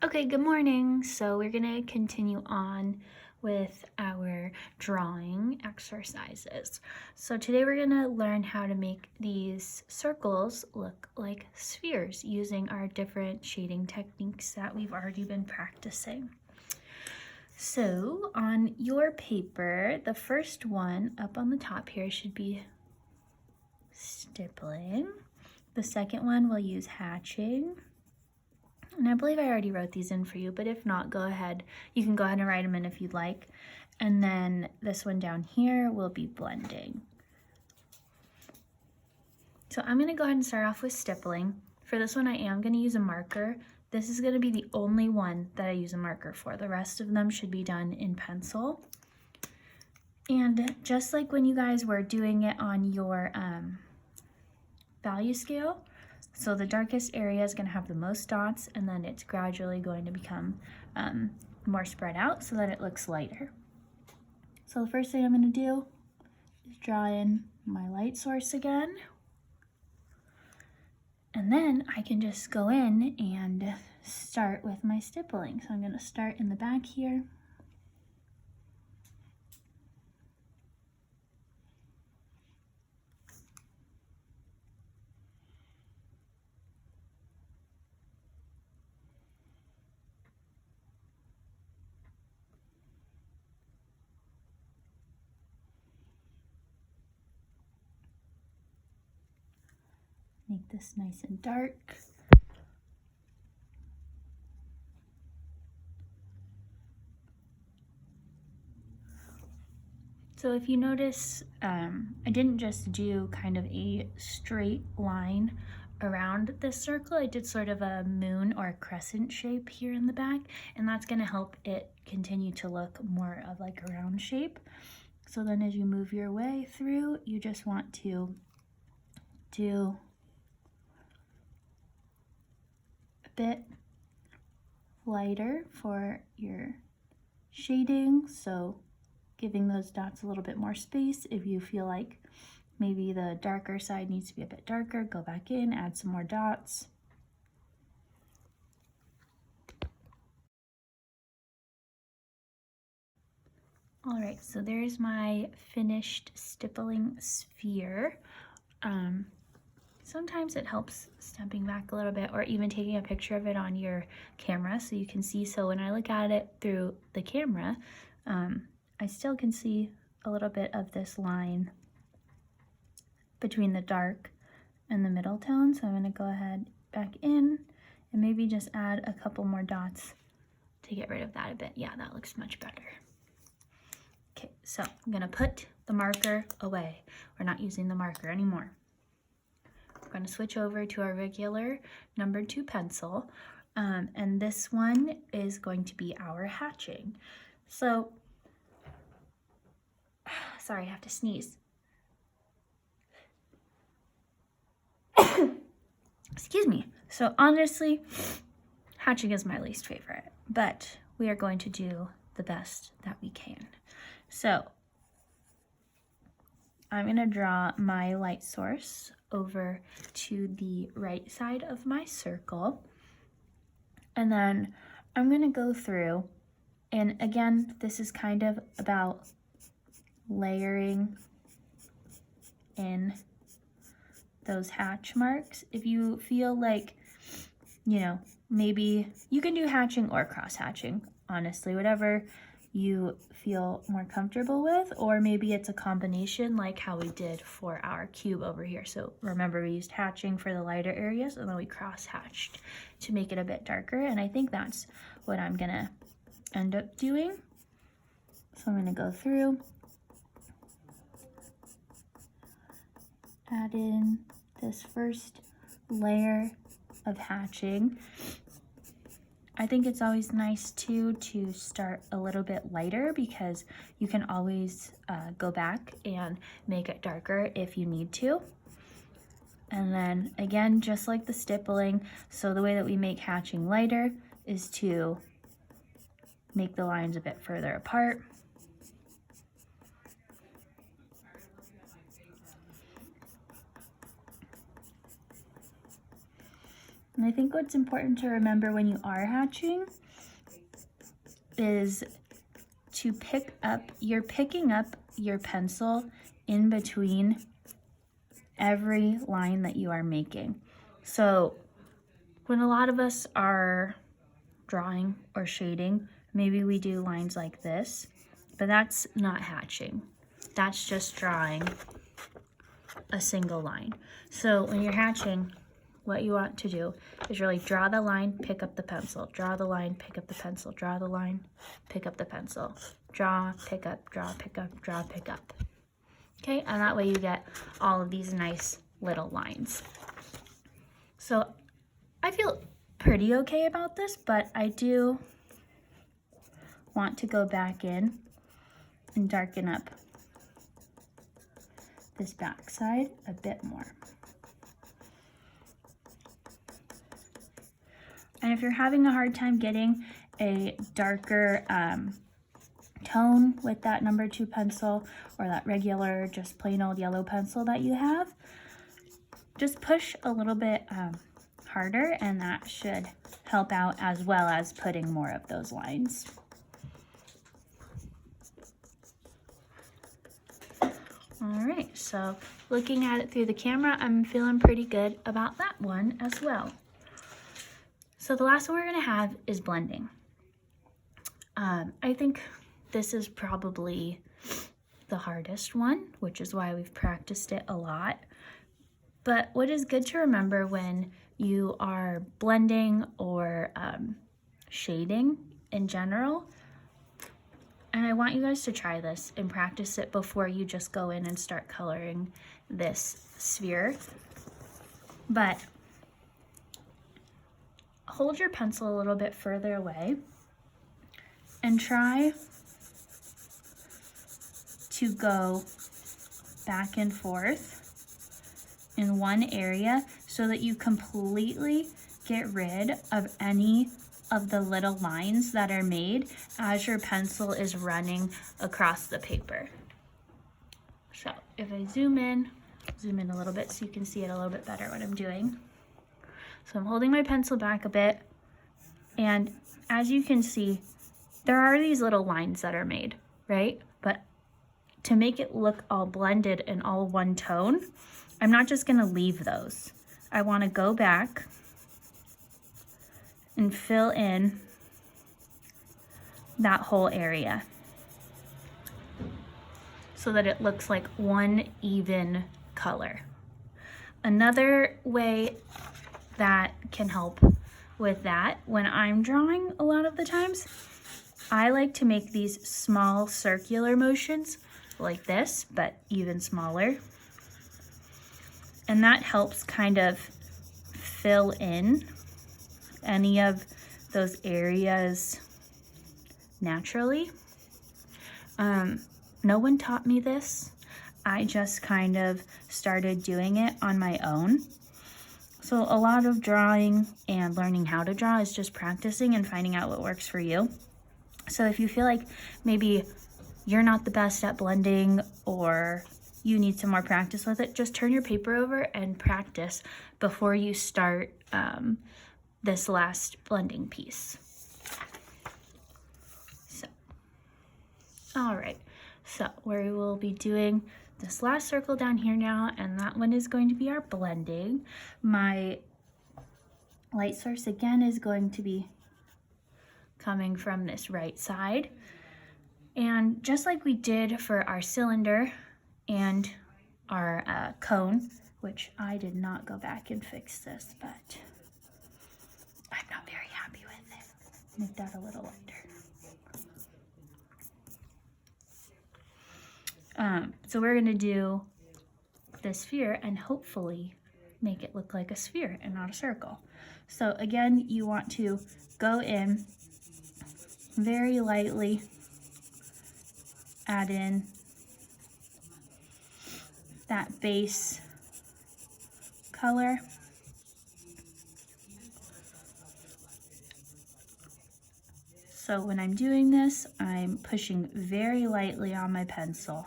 Okay, good morning. So we're gonna continue on with our drawing exercises. So today we're gonna learn how to make these circles look like spheres using our different shading techniques that we've already been practicing. So on your paper, the first one up on the top here should be stippling. The second one we'll use hatching. And I believe I already wrote these in for you, but if not, go ahead. You can go ahead and write them in if you'd like. And then this one down here will be blending. So I'm gonna go ahead and start off with stippling. For this one, I am gonna use a marker. This is gonna be the only one that I use a marker for. The rest of them should be done in pencil. And just like when you guys were doing it on your value scale, so the darkest area is going to have the most dots, and then it's gradually going to become more spread out so that it looks lighter. So the first thing I'm going to do is draw in my light source again. And then I can just go in and start with my stippling. So I'm going to start in the back here. Make this nice and dark. So if you notice, I didn't just do kind of a straight line around this circle. I did sort of a moon or a crescent shape here in the back, and that's going to help it continue to look more of like a round shape. So then as you move your way through, you just want to do a bit lighter for your shading, so giving those dots a little bit more space. If you feel like maybe the darker side needs to be a bit darker, go back in, add some more dots. All right, so there's my finished stippling sphere. Sometimes it helps stepping back a little bit or even taking a picture of it on your camera so you can see. So when I look at it through the camera, I still can see a little bit of this line between the dark and the middle tone. So I'm going to go ahead back in and maybe just add a couple more dots to get rid of that a bit. Yeah, that looks much better. Okay, so I'm going to put the marker away. We're not using the marker anymore. We're going to switch over to our regular number 2 pencil, and this one is going to be our hatching. So, sorry, I have to sneeze. Excuse me. So honestly, hatching is my least favorite, but we are going to do the best that we can. So I'm going to draw my light source over to the right side of my circle. And then I'm going to go through, and again, this is kind of about layering in those hatch marks. If you feel like, you know, maybe you can do hatching or cross hatching, honestly, whatever you feel more comfortable with, or maybe it's a combination like how we did for our cube over here. So remember, we used hatching for the lighter areas and then we cross hatched to make it a bit darker, and I think that's what I'm gonna end up doing. So I'm gonna go through, add in this first layer of hatching. I think it's always nice too to start a little bit lighter because you can always go back and make it darker if you need to. And then again, just like the stippling, so the way that we make hatching lighter is to make the lines a bit further apart. And I think what's important to remember when you are hatching is to you're picking up your pencil in between every line that you are making. So when a lot of us are drawing or shading, maybe we do lines like this, but that's not hatching. That's just drawing a single line. So when you're hatching, what you want to do is really draw the line, pick up the pencil, draw the line, pick up the pencil, draw the line, pick up the pencil, draw, pick up, draw, pick up, draw, pick up. Okay, and that way you get all of these nice little lines. So I feel pretty okay about this, but I do want to go back in and darken up this back side a bit more. And if you're having a hard time getting a darker tone with that number 2 pencil or that regular just plain old yellow pencil that you have, just push a little bit harder, and that should help out, as well as putting more of those lines. All right, so looking at it through the camera, I'm feeling pretty good about that one as well. So the last one we're gonna have is blending. I think this is probably the hardest one, which is why we've practiced it a lot. But what is good to remember when you are blending or shading in general, and I want you guys to try this and practice it before you just go in and start coloring this sphere. But hold your pencil a little bit further away and try to go back and forth in one area so that you completely get rid of any of the little lines that are made as your pencil is running across the paper. So if I zoom in a little bit so you can see it a little bit better what I'm doing. So I'm holding my pencil back a bit, and as you can see, there are these little lines that are made, right? But to make it look all blended and all one tone, I'm not just gonna leave those. I wanna go back and fill in that whole area so that it looks like one even color. Another way that can help with that, when I'm drawing a lot of the times, I like to make these small circular motions like this, but even smaller. And that helps kind of fill in any of those areas naturally. No one taught me this. I just kind of started doing it on my own. So a lot of drawing and learning how to draw is just practicing and finding out what works for you. So if you feel like maybe you're not the best at blending or you need some more practice with it, just turn your paper over and practice before you start this last blending piece. So, all right, so we will be doing this last circle down here now, and that one is going to be our blending. My light source again is going to be coming from this right side. And just like we did for our cylinder and our cone, which I did not go back and fix this, but I'm not very happy with it. Make that a little lighter. So we're gonna do this sphere and hopefully make it look like a sphere and not a circle. So again, you want to go in very lightly, add in that base color. So when I'm doing this, I'm pushing very lightly on my pencil.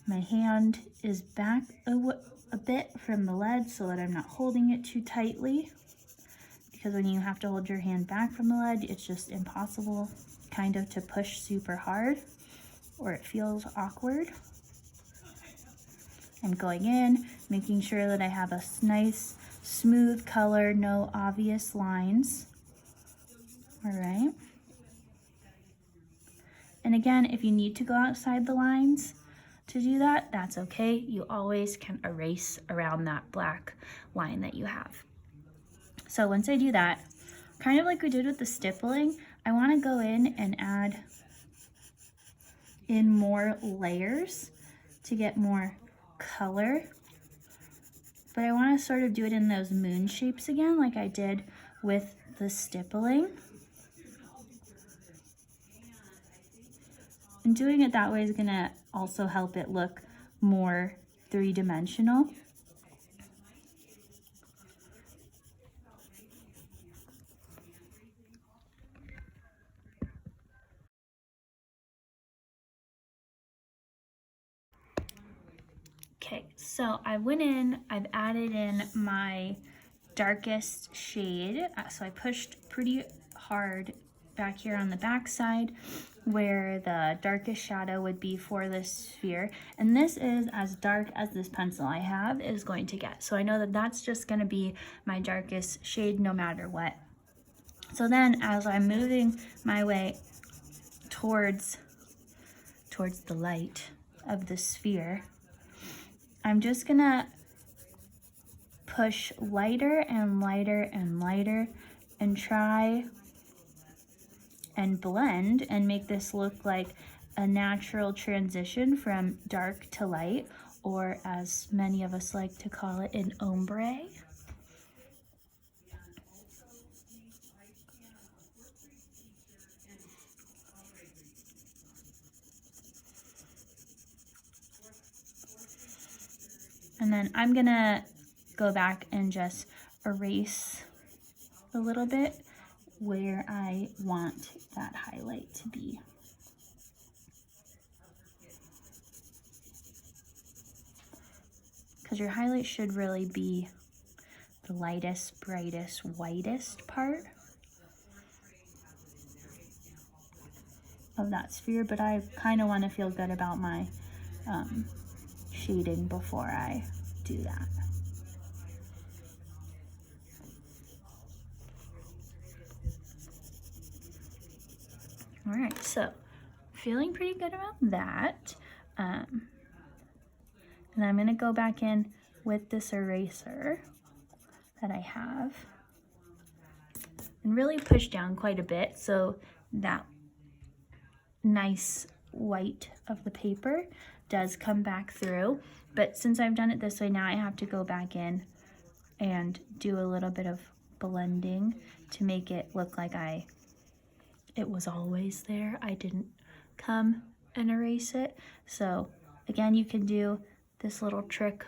My hand is back a bit from the lead so that I'm not holding it too tightly, because when you have to hold your hand back from the lead, it's just impossible kind of to push super hard, or it feels awkward. I'm going in, making sure that I have a nice smooth color, no obvious lines. All right. And again, if you need to go outside the lines to do that, that's okay. You always can erase around that black line that you have. So once I do that, kind of like we did with the stippling, I want to go in and add in more layers to get more color. But I want to sort of do it in those moon shapes again, like I did with the stippling. And doing it that way is going to also help it look more three-dimensional. Okay, so I went in, I've added in my darkest shade. So I pushed pretty hard back here on the back side where the darkest shadow would be for this sphere. And this is as dark as this pencil I have is going to get. So I know that that's just going to be my darkest shade no matter what. So then as I'm moving my way towards the light of the sphere, I'm just gonna push lighter and lighter and lighter and try and blend and make this look like a natural transition from dark to light, or as many of us like to call it, an ombre. And then I'm gonna go back and just erase a little bit where I want that highlight to be. Because your highlight should really be the lightest, brightest, whitest part of that sphere, but I kind of want to feel good about my shading before I do that. All right, so feeling pretty good about that. And I'm gonna go back in with this eraser that I have and really push down quite a bit so that nice white of the paper does come back through. But since I've done it this way, now I have to go back in and do a little bit of blending to make it look like it was always there. I didn't come and erase it. So again, you can do this little trick,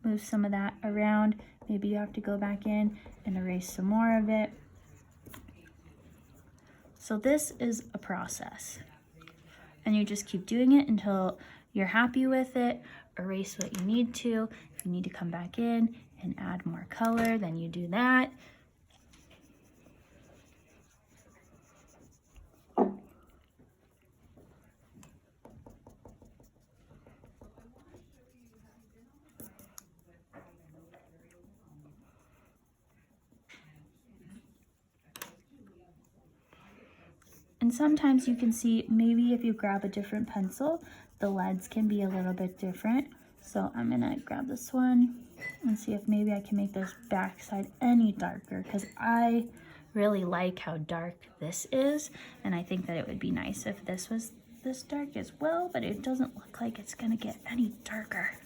move some of that around. Maybe you have to go back in and erase some more of it. So this is a process, and you just keep doing it until you're happy with it. Erase what you need to. If you need to come back in and add more color, then you do that. And sometimes you can see, maybe if you grab a different pencil, the leads can be a little bit different. So I'm gonna grab this one and see if maybe I can make this backside any darker, because I really like how dark this is, and I think that it would be nice if this was this dark as well, but it doesn't look like it's gonna get any darker.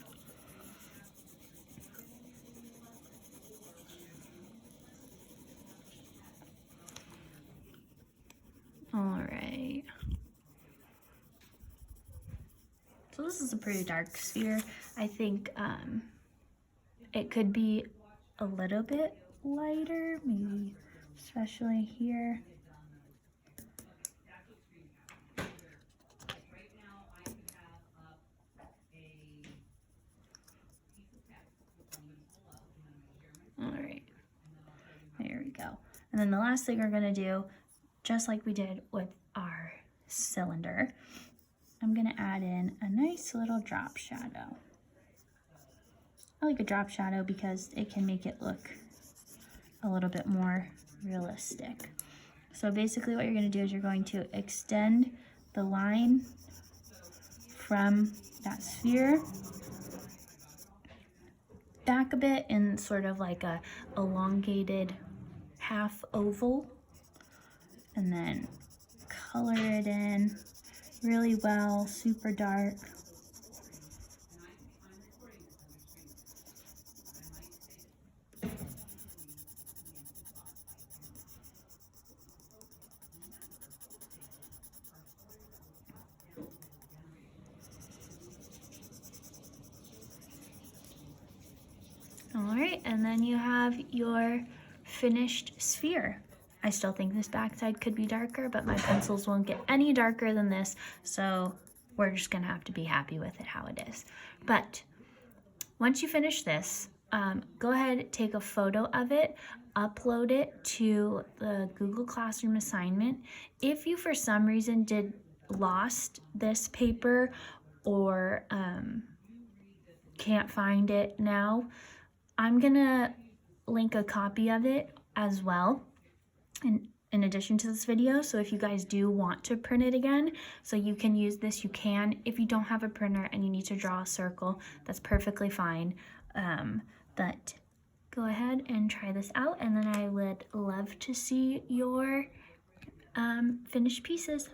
All right. So this is a pretty dark sphere. I think it could be a little bit lighter, maybe especially here. And then the last thing we're gonna do, just like we did with our cylinder, I'm gonna add in a nice little drop shadow. I like a drop shadow because it can make it look a little bit more realistic. So basically what you're going to do is you're going to extend the line from that sphere back a bit in sort of like a elongated half oval, and then color it in really well, super dark. All right, and then you have your finished sphere. I still think this backside could be darker, but my pencils won't get any darker than this, so we're just gonna have to be happy with it how it is. But once you finish this, go ahead, take a photo of it, upload it to the Google Classroom assignment. If you for some reason lost this paper or can't find it now, I'm gonna link a copy of it as well in addition to this video. So if you guys do want to print it again, so you can use this, you can. If you don't have a printer and you need to draw a circle, that's perfectly fine. But go ahead and try this out, and then I would love to see your finished pieces.